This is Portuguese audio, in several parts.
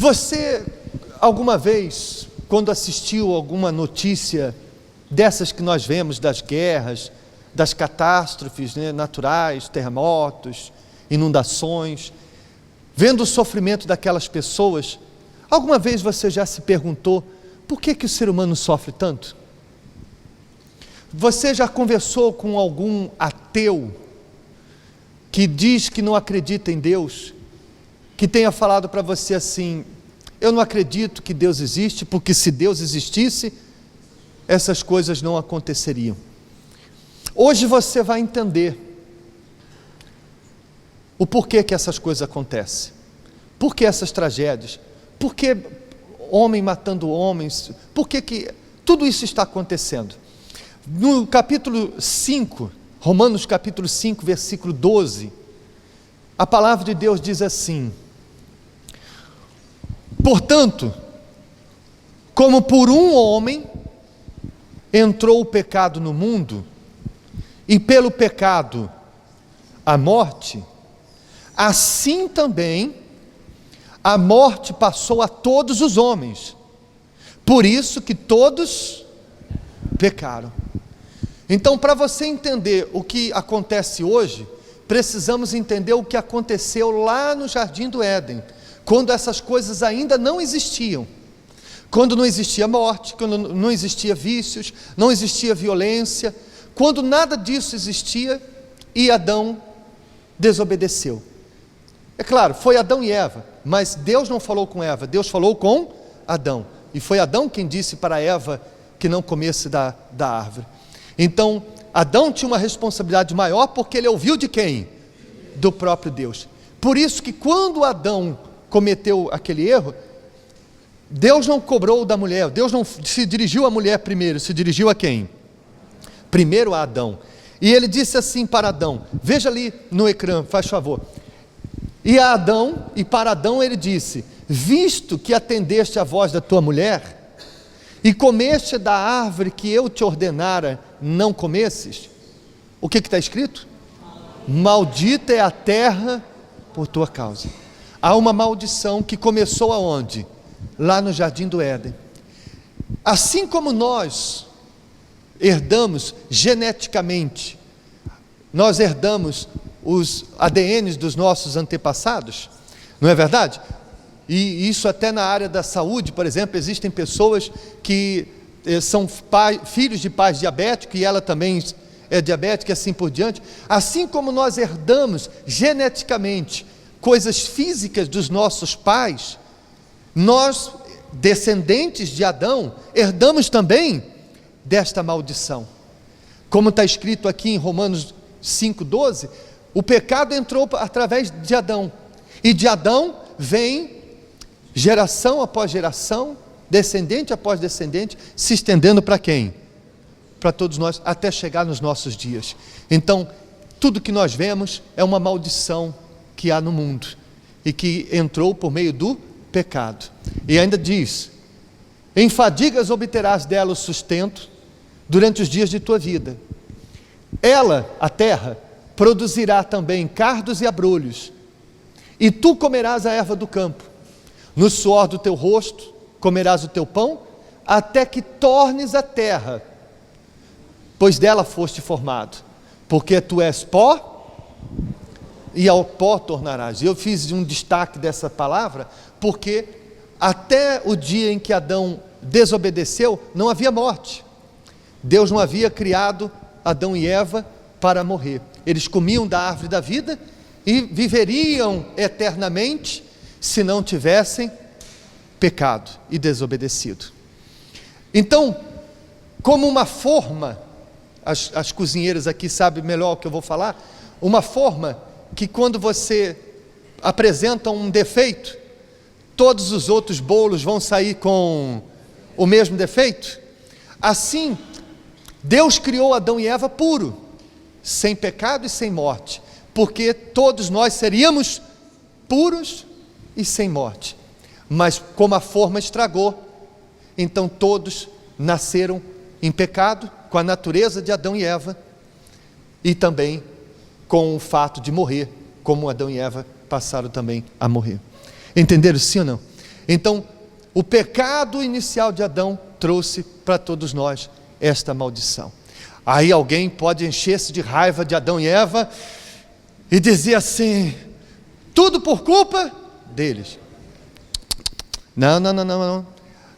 Você, alguma vez, quando assistiu alguma notícia dessas que nós vemos, das guerras, das catástrofes, né, naturais, terremotos, inundações, vendo o sofrimento daquelas pessoas, alguma vez você já se perguntou por que o ser humano sofre tanto? Você já conversou com algum ateu que diz que não acredita em Deus, que tenha falado para você assim: eu não acredito que Deus existe, porque se Deus existisse, essas coisas não aconteceriam? Hoje você vai entender o porquê que essas coisas acontecem, por que essas tragédias, por que homem matando homens, por que tudo isso está acontecendo. No capítulo 5, Romanos capítulo 5, versículo 12, a palavra de Deus diz assim: portanto, como por um homem entrou o pecado no mundo, e pelo pecado a morte, assim também a morte passou a todos os homens, por isso que todos pecaram. Então, para você entender o que acontece hoje, precisamos entender o que aconteceu lá no Jardim do Éden, quando essas coisas ainda não existiam, quando não existia morte, quando não existia vícios, não existia violência, quando nada disso existia, e Adão desobedeceu. É claro, foi Adão e Eva, mas Deus não falou com Eva, Deus falou com Adão, e foi Adão quem disse para Eva que não comesse da árvore. Então, Adão tinha uma responsabilidade maior, porque ele ouviu de quem? Do próprio Deus. Por isso que quando Adão cometeu aquele erro, Deus não cobrou da mulher, Deus não se dirigiu à mulher primeiro, se dirigiu a quem? Primeiro a Adão. E ele disse assim para Adão, veja ali no ecrã, faz favor. E a Adão, e para Adão ele disse: visto que atendeste à voz da tua mulher, e comeste da árvore que eu te ordenara, não comesses, o que está escrito? Maldita é a terra por tua causa. Há uma maldição que começou aonde? Lá no Jardim do Éden. Assim como nós herdamos geneticamente, nós herdamos os ADNs dos nossos antepassados, não é verdade? E isso até na área da saúde, por exemplo, existem pessoas que são filhos de pais diabéticos, e ela também é diabética, e assim por diante. Assim como nós herdamos geneticamente coisas físicas dos nossos pais, nós, descendentes de Adão, herdamos também desta maldição. Como está escrito aqui em Romanos 5,12, o pecado entrou através de Adão, e de Adão vem geração após geração, descendente após descendente, se estendendo para quem? Para todos nós, até chegar nos nossos dias. Então, tudo que nós vemos é uma maldição que há no mundo, e que entrou por meio do pecado. E ainda diz: em fadigas obterás dela o sustento durante os dias de tua vida. Ela, a terra, produzirá também cardos e abrolhos, e tu comerás a erva do campo. No suor do teu rosto comerás o teu pão, até que tornes a terra, pois dela foste formado, porque tu és pó, e ao pó tornarás. Eu fiz um destaque dessa palavra, porque até o dia em que Adão desobedeceu, não havia morte. Deus não havia criado Adão e Eva para morrer. Eles comiam da árvore da vida e viveriam eternamente, se não tivessem pecado e desobedecido. Então, como uma forma, as cozinheiras aqui sabem melhor o que eu vou falar, uma forma que quando você apresenta um defeito, todos os outros bolos vão sair com o mesmo defeito. Assim, Deus criou Adão e Eva puro, sem pecado e sem morte, porque todos nós seríamos puros e sem morte. Mas como a forma estragou, então todos nasceram em pecado, com a natureza de Adão e Eva, e também com o fato de morrer, como Adão e Eva passaram também a morrer. Entenderam sim ou não? Então, o pecado inicial de Adão trouxe para todos nós esta maldição. Aí alguém pode encher-se de raiva de Adão e Eva e dizer assim: tudo por culpa deles. Não.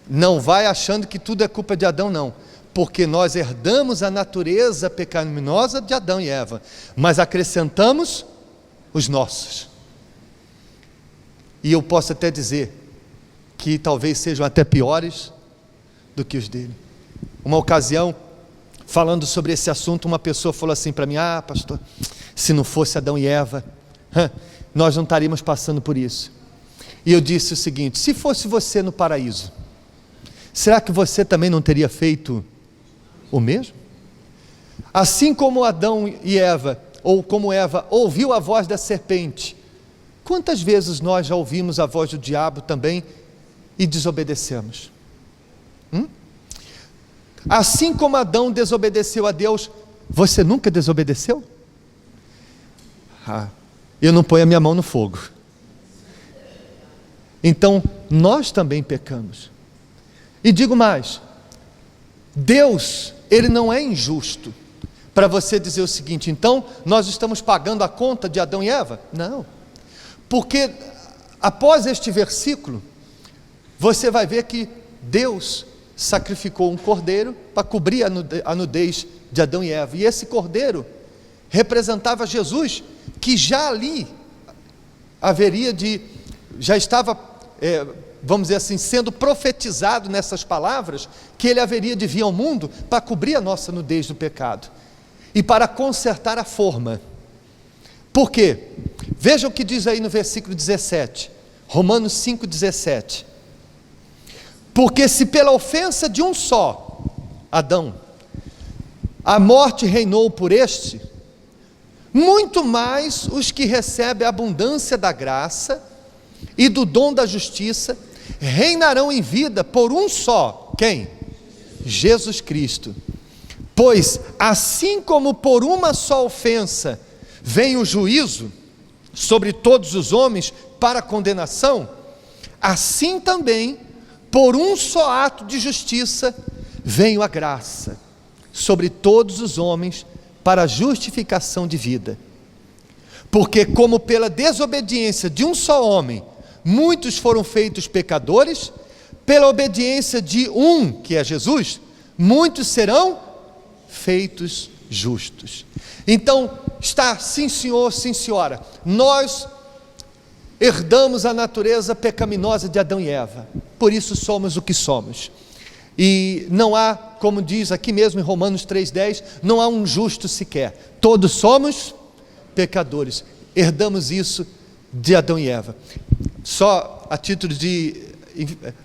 Não vai achando que tudo é culpa de Adão, não. Porque nós herdamos a natureza pecaminosa de Adão e Eva, mas acrescentamos os nossos. E eu posso até dizer que talvez sejam até piores do que os dele. Uma ocasião, falando sobre esse assunto, uma pessoa falou assim para mim: pastor, se não fosse Adão e Eva, nós não estaríamos passando por isso. E eu disse o seguinte: se fosse você no paraíso, será que você também não teria feito o mesmo? Assim como Adão e Eva, ou como Eva ouviu a voz da serpente, quantas vezes nós já ouvimos a voz do diabo também e desobedecemos? Assim como Adão desobedeceu a Deus, você nunca desobedeceu? Eu não ponho a minha mão no fogo. Então, nós também pecamos. E digo mais, Deus, Ele não é injusto para você dizer o seguinte: então, nós estamos pagando a conta de Adão e Eva? Não, porque após este versículo, você vai ver que Deus sacrificou um cordeiro para cobrir a nudez de Adão e Eva, e esse cordeiro representava Jesus, que já ali já estava, vamos dizer assim, sendo profetizado nessas palavras, que ele haveria de vir ao mundo para cobrir a nossa nudez do pecado, e para consertar a forma. Por quê? Veja o que diz aí no versículo 17, Romanos 5,17. Porque se pela ofensa de um só, Adão, a morte reinou por este, muito mais os que recebem a abundância da graça e do dom da justiça reinarão em vida por um só. Quem? Jesus Cristo. Pois assim como por uma só ofensa vem o juízo sobre todos os homens para condenação, assim também por um só ato de justiça veio a graça sobre todos os homens para a justificação de vida. Porque como pela desobediência de um só homem muitos foram feitos pecadores, pela obediência de um, que é Jesus, muitos serão feitos justos. Então, está, sim senhor, sim senhora, nós herdamos a natureza pecaminosa de Adão e Eva, por isso somos o que somos. E não há, como diz aqui mesmo em Romanos 3,10, não há um justo sequer, todos somos pecadores, herdamos isso de Adão e Eva. Só a título de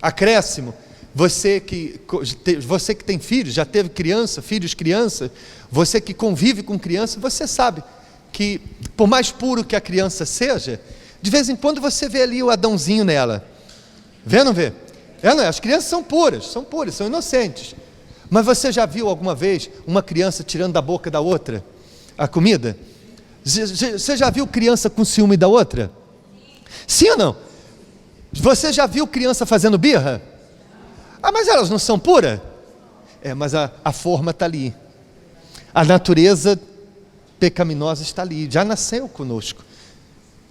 acréscimo, você que tem filhos, já teve filhos, criança, você que convive com criança, você sabe que por mais puro que a criança seja, de vez em quando você vê ali o Adãozinho nela. Vê ou não vê? Não é? As crianças são puras, são inocentes. Mas você já viu alguma vez uma criança tirando da boca da outra a comida? Você já viu criança com ciúme da outra? Sim ou não? Você já viu criança fazendo birra? Mas elas não são puras? Mas a forma está ali. A natureza pecaminosa está ali, já nasceu conosco.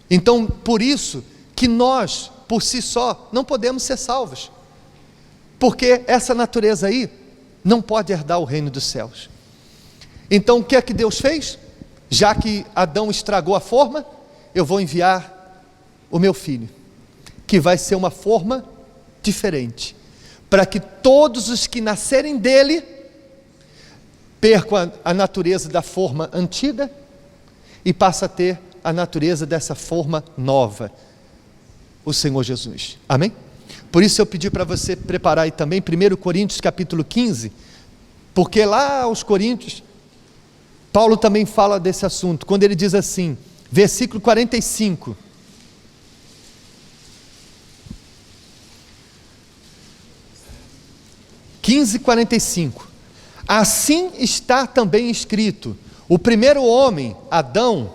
Então, por isso que nós, por si só, não podemos ser salvos. Porque essa natureza aí não pode herdar o reino dos céus. Então, o que é que Deus fez? Já que Adão estragou a forma, eu vou enviar o meu filho, que vai ser uma forma diferente, para que todos os que nascerem dele percam a natureza da forma antiga e passem a ter a natureza dessa forma nova, o Senhor Jesus. Amém? Por isso eu pedi para você preparar aí também 1 Coríntios capítulo 15, porque lá aos Coríntios Paulo também fala desse assunto, quando ele diz assim, versículo 45, assim está também escrito, o primeiro homem, Adão,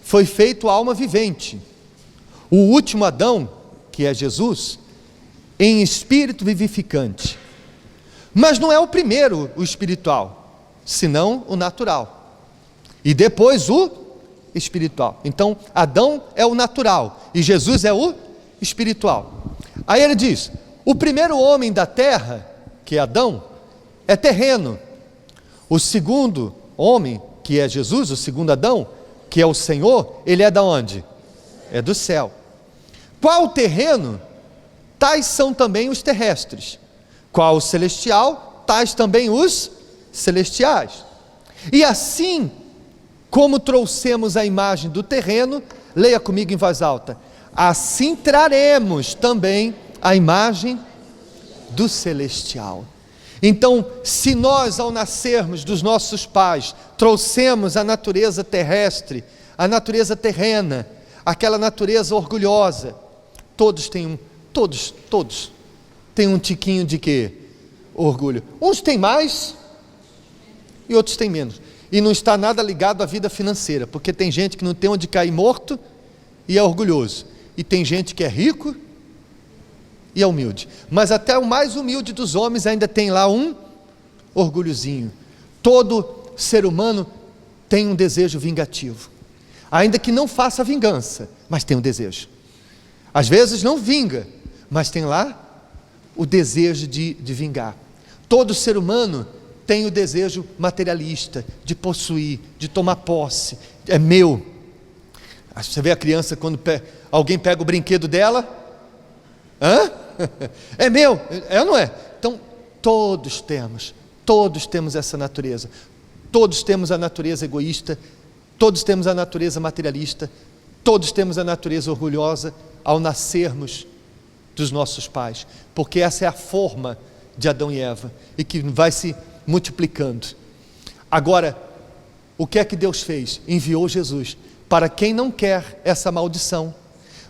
foi feito alma vivente, o último Adão, que é Jesus, em espírito vivificante. Mas não é o primeiro, o espiritual, senão o natural. E depois o espiritual. Então, Adão é o natural e Jesus é o espiritual. Aí ele diz: o primeiro homem da terra, que é Adão, é terreno. O segundo homem, que é Jesus, o segundo Adão, que é o Senhor, ele é da onde? É do céu. Qual o terreno? Tais são também os terrestres. Qual o celestial? Tais também os celestiais. E assim como trouxemos a imagem do terreno, leia comigo em voz alta, assim traremos também a imagem do celestial. Então, se nós ao nascermos dos nossos pais, trouxemos a natureza terrestre, a natureza terrena, aquela natureza orgulhosa, todos têm um tiquinho de quê? Orgulho. Uns têm mais e outros têm menos. E não está nada ligado à vida financeira, porque tem gente que não tem onde cair morto e é orgulhoso. E tem gente que é rico e é humilde. Mas até o mais humilde dos homens ainda tem lá um orgulhozinho. Todo ser humano tem um desejo vingativo. Ainda que não faça vingança, mas tem um desejo. Às vezes não vinga, mas tem lá o desejo de vingar. Todo ser humano tem o desejo materialista, de possuir, de tomar posse. É meu. Você vê a criança quando alguém pega o brinquedo dela? Hã? É meu, é ou não é? Então, todos temos essa natureza. Todos temos a natureza egoísta, todos temos a natureza materialista, todos temos a natureza orgulhosa ao nascermos dos nossos pais, porque essa é a forma de Adão e Eva, e que vai se multiplicando. Agora, o que é que Deus fez? Enviou Jesus, para quem não quer essa maldição,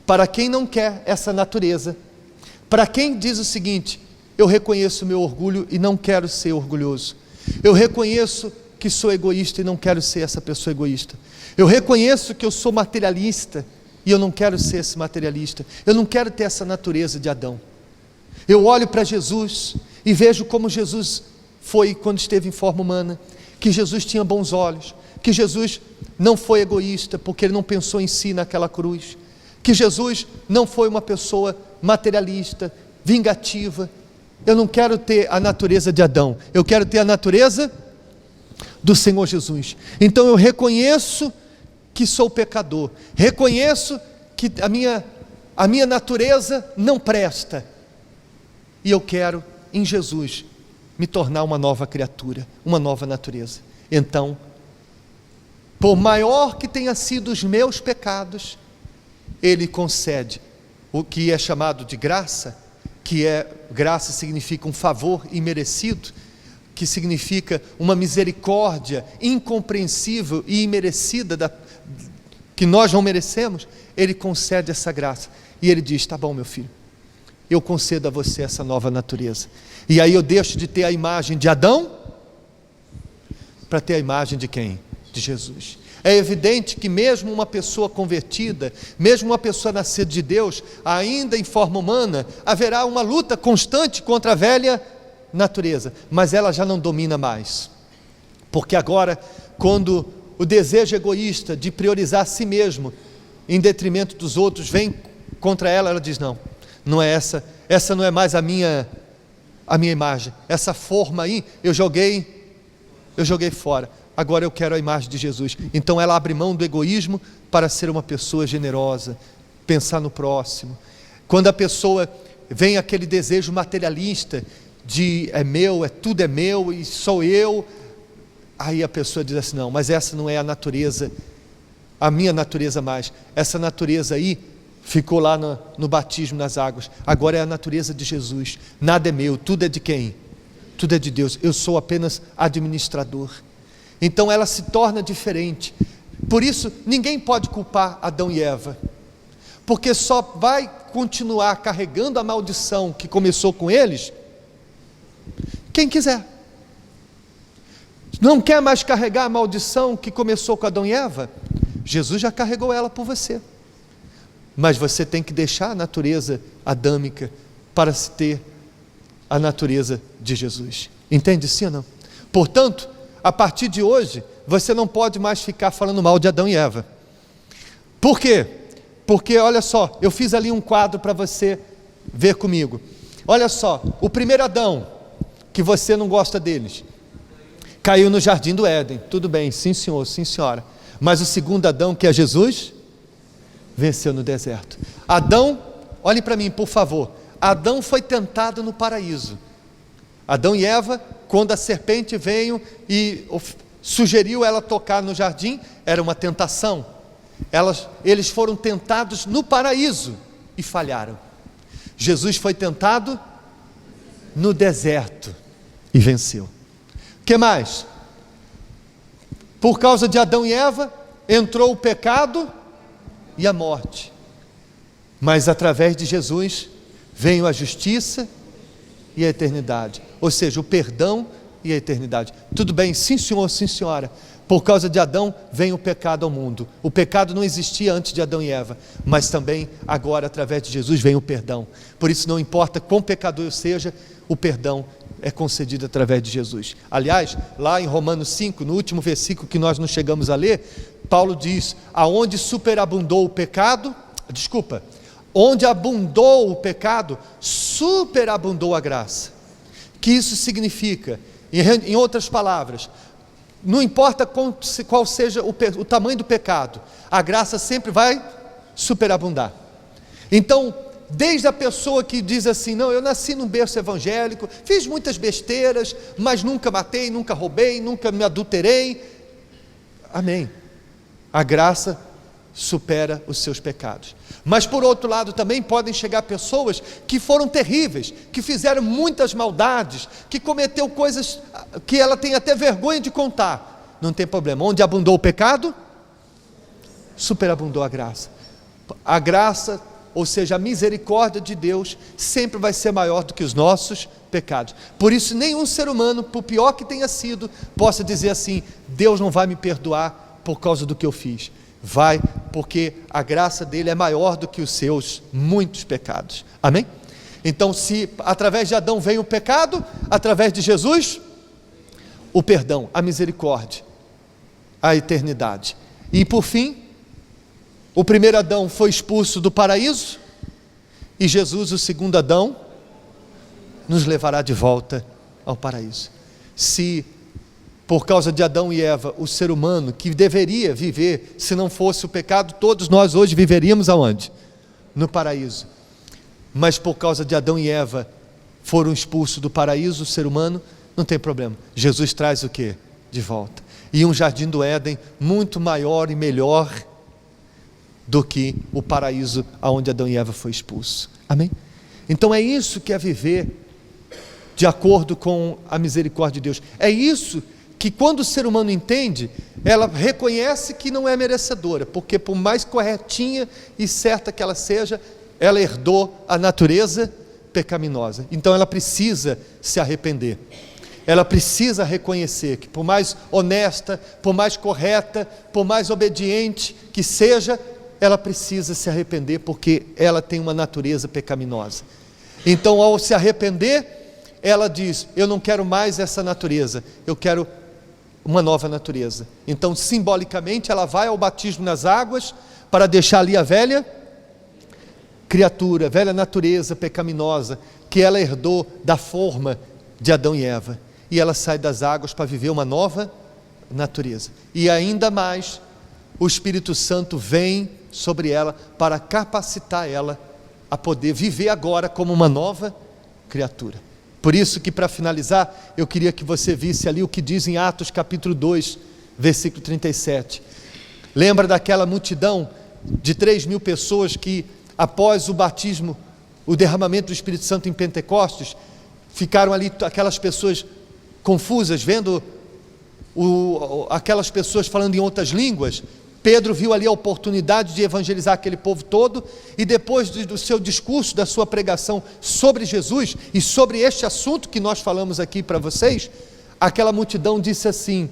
para quem não quer essa natureza, para quem diz o seguinte: eu reconheço o meu orgulho e não quero ser orgulhoso, eu reconheço que sou egoísta e não quero ser essa pessoa egoísta, eu reconheço que eu sou materialista e eu não quero ser esse materialista, eu não quero ter essa natureza de Adão. Eu olho para Jesus e vejo como Jesus foi quando esteve em forma humana, que Jesus tinha bons olhos, que Jesus não foi egoísta porque ele não pensou em si naquela cruz, que Jesus não foi uma pessoa materialista, vingativa. Eu não quero ter a natureza de Adão, eu quero ter a natureza do Senhor Jesus. Então eu reconheço que sou pecador, reconheço que a minha natureza não presta, e eu quero em Jesus me tornar uma nova criatura, uma nova natureza. Então, por maior que tenha sido os meus pecados, Ele concede o que é chamado de graça, graça significa um favor imerecido, que significa uma misericórdia incompreensível e imerecida, que nós não merecemos. Ele concede essa graça, e Ele diz: tá bom, meu filho, eu concedo a você essa nova natureza, e aí eu deixo de ter a imagem de Adão, para ter a imagem de quem? De Jesus. É evidente que mesmo uma pessoa convertida, mesmo uma pessoa nascida de Deus, ainda em forma humana, haverá uma luta constante contra a velha natureza, mas ela já não domina mais, porque agora, quando o desejo egoísta de priorizar a si mesmo em detrimento dos outros vem contra ela, ela diz: não é essa não é mais a minha imagem, essa forma aí eu joguei fora, agora eu quero a imagem de Jesus. Então ela abre mão do egoísmo para ser uma pessoa generosa, pensar no próximo. Quando a pessoa vem aquele desejo materialista de tudo é meu e sou eu, aí a pessoa diz assim: não, mas essa não é a minha natureza mais, essa natureza aí ficou lá no batismo nas águas, agora é a natureza de Jesus. Nada é meu, tudo é de quem? Tudo é de Deus, eu sou apenas administrador. Então ela se torna diferente. Por isso ninguém pode culpar Adão e Eva, porque só vai continuar carregando a maldição que começou com eles quem quiser. Não quer mais carregar a maldição que começou com Adão e Eva? Jesus já carregou ela por você, mas você tem que deixar a natureza adâmica para se ter a natureza de Jesus. Entende sim ou não? Portanto, a partir de hoje, você não pode mais ficar falando mal de Adão e Eva. Por quê? Porque, olha só, eu fiz ali um quadro para você ver comigo. Olha só, o primeiro Adão, que você não gosta deles, caiu no jardim do Éden. Tudo bem, sim senhor, sim senhora. Mas o segundo Adão, que é Jesus, venceu no deserto. Adão, olhe para mim por favor, Adão foi tentado no paraíso. Adão e Eva, quando a serpente veio e sugeriu ela tocar no jardim, era uma tentação. Eles foram tentados no paraíso e falharam. Jesus foi tentado no deserto e venceu. O que mais? Por causa de Adão e Eva, entrou o pecado e a morte. Mas através de Jesus, veio a justiça e a eternidade. Ou seja, o perdão e a eternidade. Tudo bem, sim senhor, sim senhora. Por causa de Adão, vem o pecado ao mundo. O pecado não existia antes de Adão e Eva, mas também agora, através de Jesus, vem o perdão. Por isso, não importa quão pecador eu seja, o perdão é concedido através de Jesus. Aliás, lá em Romanos 5, no último versículo que nós não chegamos a ler, Paulo diz, aonde superabundou o pecado, onde abundou o pecado, superabundou a graça. Que isso significa, em outras palavras, não importa qual seja o tamanho do pecado, a graça sempre vai superabundar. Então, desde a pessoa que diz assim, não, eu nasci num berço evangélico, fiz muitas besteiras, mas nunca matei, nunca roubei, nunca me adulterei. Amém. A graça supera os seus pecados. Mas por outro lado também podem chegar pessoas que foram terríveis, que fizeram muitas maldades, que cometeu coisas que ela tem até vergonha de contar. Não tem problema, onde abundou o pecado, superabundou a graça. A graça, ou seja, a misericórdia de Deus sempre vai ser maior do que os nossos pecados. Por isso nenhum ser humano, por pior que tenha sido, possa dizer assim, Deus não vai me perdoar por causa do que eu fiz. Vai, porque a graça dele é maior do que os seus muitos pecados. Amém? Então, se através de Adão vem o pecado, através de Jesus, o perdão, a misericórdia, a eternidade. E por fim, o primeiro Adão foi expulso do paraíso, e Jesus, o segundo Adão, nos levará de volta ao paraíso. Se por causa de Adão e Eva, o ser humano que deveria viver, se não fosse o pecado, todos nós hoje viveríamos aonde? No paraíso. Mas por causa de Adão e Eva, foram expulsos do paraíso, o ser humano, não tem problema. Jesus traz o quê? De volta. E um jardim do Éden muito maior e melhor do que o paraíso aonde Adão e Eva foi expulso. Amém? Então é isso que é viver de acordo com a misericórdia de Deus. É isso que quando o ser humano entende, ela reconhece que não é merecedora, porque por mais corretinha e certa que ela seja, ela herdou a natureza pecaminosa. Então ela precisa se arrepender. Ela precisa reconhecer que por mais honesta, por mais correta, por mais obediente que seja, ela precisa se arrepender porque ela tem uma natureza pecaminosa. Então ao se arrepender, ela diz, eu não quero mais essa natureza, eu quero uma nova natureza. Então simbolicamente ela vai ao batismo nas águas para deixar ali a velha criatura, a velha natureza pecaminosa que ela herdou da forma de Adão e Eva, e ela sai das águas para viver uma nova natureza. E ainda mais o Espírito Santo vem sobre ela para capacitar ela a poder viver agora como uma nova criatura. Por isso que, para finalizar, eu queria que você visse ali o que diz em Atos capítulo 2, versículo 37. Lembra daquela multidão de 3.000 pessoas que, após o batismo, o derramamento do Espírito Santo em Pentecostes, ficaram ali aquelas pessoas confusas, vendo aquelas pessoas falando em outras línguas. Pedro viu ali a oportunidade de evangelizar aquele povo todo, e depois do seu discurso, da sua pregação sobre Jesus, e sobre este assunto que nós falamos aqui para vocês, aquela multidão disse assim,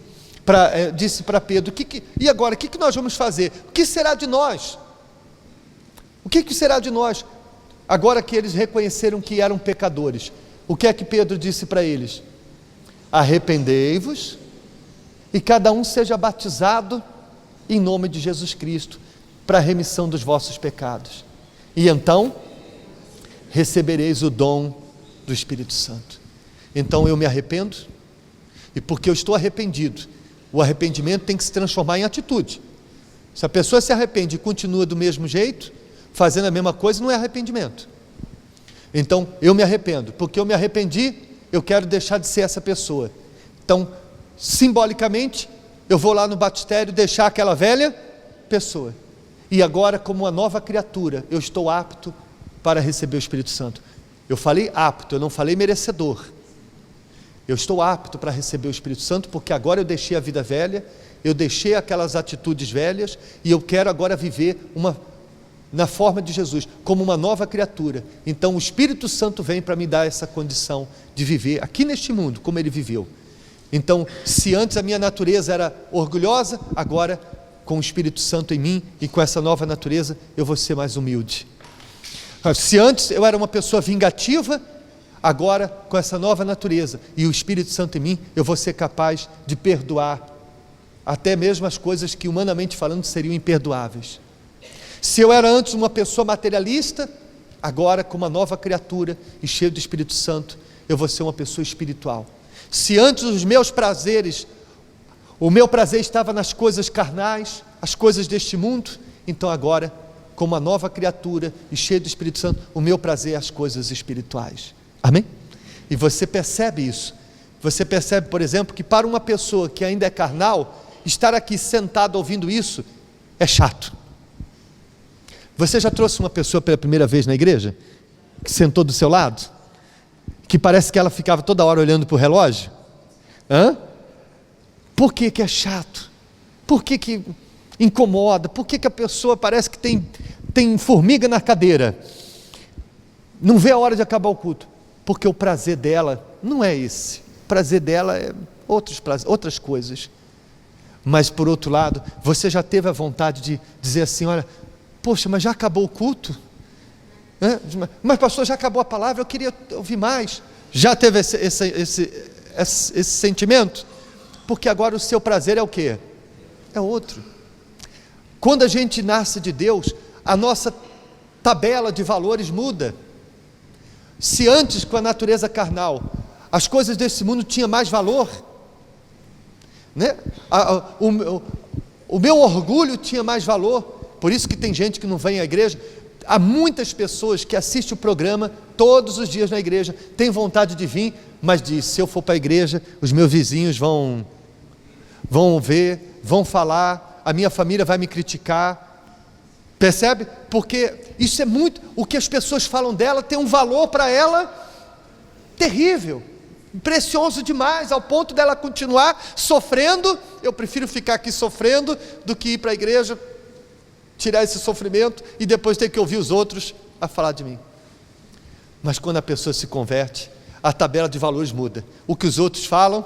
disse para Pedro, e agora, o que nós vamos fazer? O que será de nós? O que será de nós? agora que eles reconheceram que eram pecadores, o que é que Pedro disse para eles? Arrependei-vos e cada um seja batizado em nome de Jesus Cristo, para a remissão dos vossos pecados. E então, recebereis o dom do Espírito Santo. Então eu me arrependo, e porque eu estou arrependido, o arrependimento tem que se transformar em atitude. Se a pessoa se arrepende e continua do mesmo jeito, fazendo a mesma coisa, não é arrependimento. Então eu me arrependo, porque eu me arrependi, eu quero deixar de ser essa pessoa. Então, simbolicamente, eu vou lá no batistério deixar aquela velha pessoa, e agora, como uma nova criatura, eu estou apto para receber o Espírito Santo. Eu falei apto, eu não falei merecedor. Eu estou apto para receber o Espírito Santo, porque agora eu deixei a vida velha, eu deixei aquelas atitudes velhas, e eu quero agora viver na forma de Jesus, como uma nova criatura. Então o Espírito Santo vem para me dar essa condição de viver aqui neste mundo, como Ele viveu. Então, se antes a minha natureza era orgulhosa, agora, com o Espírito Santo em mim, e com essa nova natureza, eu vou ser mais humilde. Se antes eu era uma pessoa vingativa, agora, com essa nova natureza, e o Espírito Santo em mim, eu vou ser capaz de perdoar, até mesmo as coisas que, humanamente falando, seriam imperdoáveis. Se eu era antes uma pessoa materialista, agora, com uma nova criatura, e cheio do Espírito Santo, eu vou ser uma pessoa espiritual. Se antes os meus prazeres, o meu prazer estava nas coisas carnais, as coisas deste mundo, então agora, como uma nova criatura e cheio do Espírito Santo, o meu prazer é as coisas espirituais. Amém? E você percebe isso. Você percebe, por exemplo, que para uma pessoa que ainda é carnal, estar aqui sentado ouvindo isso é chato. Você já trouxe uma pessoa pela primeira vez na igreja, que sentou do seu lado, que parece que ela ficava toda hora olhando para o relógio? Por que que é chato? Por que que incomoda? Por que que a pessoa parece que tem formiga na cadeira? Não vê a hora de acabar o culto. Porque o prazer dela não é esse. O prazer dela é outras coisas. Mas por outro lado, você já teve a vontade de dizer assim, olha, poxa, mas já acabou o culto? Mas pastor, já acabou a palavra, eu queria ouvir mais. Já teve esse sentimento? Porque agora o seu prazer é o quê? É outro. Quando a gente nasce de Deus, a nossa tabela de valores muda. Se antes, com a natureza carnal, as coisas desse mundo tinham mais valor, né? O meu orgulho tinha mais valor. Por isso que tem gente que não vem à igreja. Há muitas pessoas que assistem o programa todos os dias na igreja, têm vontade de vir, mas diz, se eu for para a igreja, os meus vizinhos vão ver, vão falar, a minha família vai me criticar. Percebe? Porque isso é muito, o que as pessoas falam dela tem um valor para ela terrível, precioso demais, ao ponto dela continuar sofrendo. Eu prefiro ficar aqui sofrendo do que ir para a igreja, tirar esse sofrimento e depois ter que ouvir os outros a falar de mim. Mas quando a pessoa se converte, a tabela de valores muda. O que os outros falam,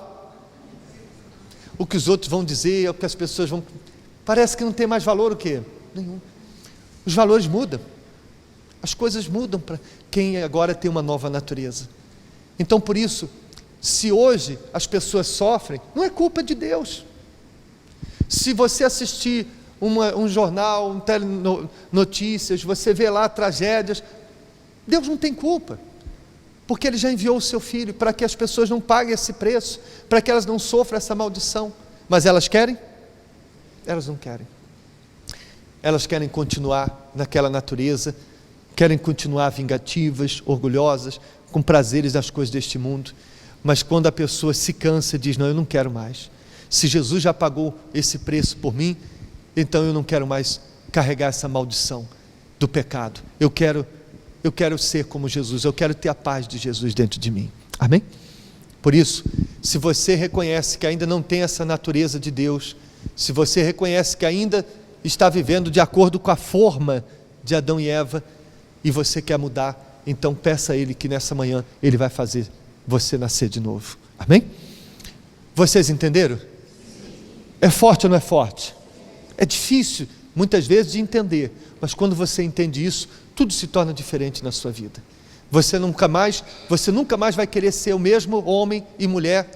o que os outros vão dizer, o que as pessoas vão... Parece que não tem mais valor o quê? Nenhum. Os valores mudam. As coisas mudam para quem agora tem uma nova natureza. Então, por isso, se hoje as pessoas sofrem, não é culpa de Deus. Se você assistir um jornal, telenotícias, você vê lá tragédias, Deus não tem culpa, porque Ele já enviou o seu Filho para que as pessoas não paguem esse preço, para que elas não sofram essa maldição. Mas elas querem? Elas não querem. Elas querem continuar naquela natureza, querem continuar vingativas, orgulhosas, com prazeres das coisas deste mundo. Mas quando a pessoa se cansa e diz, não, eu não quero mais. Se Jesus já pagou esse preço por mim, então eu não quero mais carregar essa maldição do pecado. Eu quero ser como Jesus, eu quero ter a paz de Jesus dentro de mim. Amém? Por isso, se você reconhece que ainda não tem essa natureza de Deus, se você reconhece que ainda está vivendo de acordo com a forma de Adão e Eva, e você quer mudar, então peça a Ele que nessa manhã Ele vai fazer você nascer de novo. Amém? Vocês entenderam? É forte ou não é forte? É difícil muitas vezes de entender, mas quando você entende isso, tudo se torna diferente na sua vida. Você nunca mais vai querer ser o mesmo homem e mulher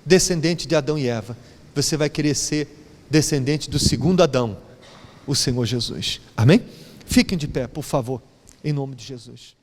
descendente de Adão e Eva. Você vai querer ser descendente do segundo Adão, o Senhor Jesus. Amém? Fiquem de pé, por favor, em nome de Jesus.